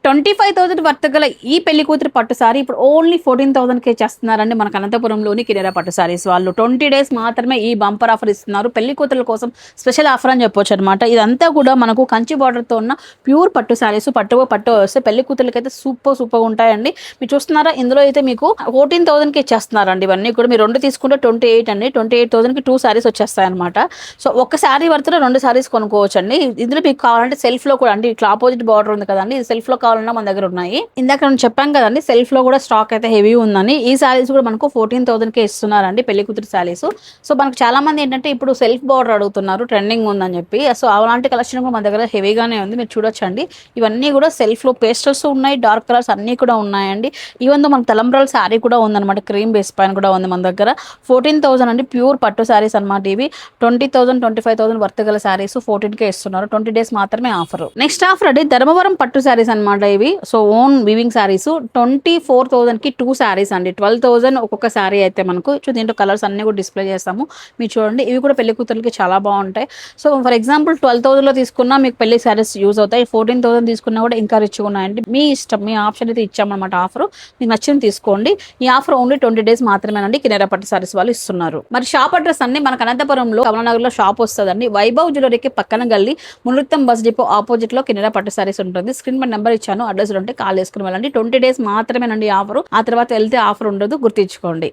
25,000 worth గల ఈ పెళ్లి కూతురు పట్టు సారీ ఇప్పుడు ఓన్లీ 14,000కే చేస్తున్నారండి మనకు అనంతపురంలోని కినేరా పట్టు సారీస్ వాళ్ళు. 20 డేస్ మాత్రమే ఈ బంపర్ ఆఫర్ ఇస్తున్నారు. పెళ్లి కూతురుల కోసం స్పెషల్ ఆఫర్ అని చెప్పొచ్చు అనమాట. ఇదంతా కూడా మనకు కంచి బార్డర్తో ఉన్న ప్యూర్ పట్టు సారీస్. పట్టు వస్తే పెళ్లి కూతురులకి అయితే సూపర్ ఉంటాయండి. మీరు చూస్తున్నారా, ఇందులో అయితే మీకు 14,000కి ఇచ్చేస్తున్నారండి. ఇవన్నీ కూడా మీరు 2 తీసుకుంటే 28 అండి. 28,000కి 2 సారీస్ వచ్చేస్తాయి అనమాట. సో ఒక సారీ వర్త్లో 2 సారీస్ కొనుక్కోవచ్చు అండి. ఇందులో మీకు కావాలంటే సెల్ఫ్ లో కూడా అంటే ఇట్లా ఆపోజిట్ బార్డర్ ఉంది కదండి, ఇది సెల్ఫ్ లో కావాలన్నా మన దగ్గర ఉన్నాయి. ఇందాక నేను చెప్పాను కదండి సెల్ఫ్ లో కూడా స్టాక్ అయితే హెవీ ఉందని. ఈ సారీస్ కూడా మనకు 14,000కే ఇస్తున్నారండి పెళ్లి కూతురు సారీస్. సో మనకు చాలా మంది ఏంటంటే ఇప్పుడు సెల్ఫ్ బార్డర్ అడుగుతున్నారు, ట్రెండింగ్ ఉందని చెప్పి. సో అలాంటి కలెక్షన్ కూడా మన దగ్గర హెవీగానే ఉంది, మీరు చూడొచ్చండి. ఇవన్నీ కూడా సెల్ఫ్ లో పేస్టల్స్ ఉన్నాయి, డార్క్ కలర్స్ అన్ని కూడా ఉన్నాయండి. ఈవెన్ దో మన తలంబ్రాల సారీ కూడా ఉందన్నమాట, క్రీమ్ బేస్ పైన కూడా ఉంది మన దగ్గర. 14,000 అండి, ప్యూర్ పట్టు సారీస్ అనమాట ఇవి. 20,000 25,000 వర్త్ గల సారీస్ 14కే ఇస్తున్నారు. 20 డేస్ మాత్రమే ఆఫర్. నెక్స్ట్ ఆఫర్ అండి ధర్మవరం పట్టు సారీస్ అనమాట ఇవి. సో ఓన్ వీవింగ్ సారీస్ 24,000కి 2 సారీస్ అండి. 12,000 ఒక్కొక్క సారీ అయితే మనకు. దీంట్లో కలర్స్ అన్ని కూడా డిస్ప్లే చేస్తాము, మీరు చూడండి. ఇవి కూడా పెళ్లి కూతురులకి చాలా బాగుంటాయి. సో ఫర్ ఎగ్జాంపుల్ 12,000లో తీసుకున్నా మీకు పెళ్లి సారీస్ యూజ్ అవుతాయి. 14,000 తీసుకున్నా కూడా ఇంకా రిచ్గా ఉన్నాయండి. మీ ఇష్టం, మీ ఆప్షన్ అయితే ఇచ్చామన్నమాట ఆఫర్. మీకు నచ్చింది తీసుకోండి. ఈ ఆఫర్ ఓన్లీ 20 డేస్ మాత్రమేనండి కినేరా పట్టు సారీస్ వాళ్ళు ఇస్తున్నారు. మరి షాప్ అడ్రస్ అన్ని మనకు అనంతపురంలో కమలానగర్ లో షాప్ వస్తుందండి. వైభవ్ జ్యువెలరీకి పక్కన గల్లి మునృత్తం బస్ డిపో ఆపోజిట్ లో కినేరా పట్టు సారీస్ ఉంటుంది. స్క్రీన్ మీద నెంబర్ ఇచ్చాను, అడ్రస్ ఉంటే కాల్ చేసుకుని వెళ్ళండి. 20 డేస్ మాత్రమేనండి ఆఫర్. ఆ తర్వాత వెళ్తే ఆఫర్ ఉండదు, గుర్తించుకోండి.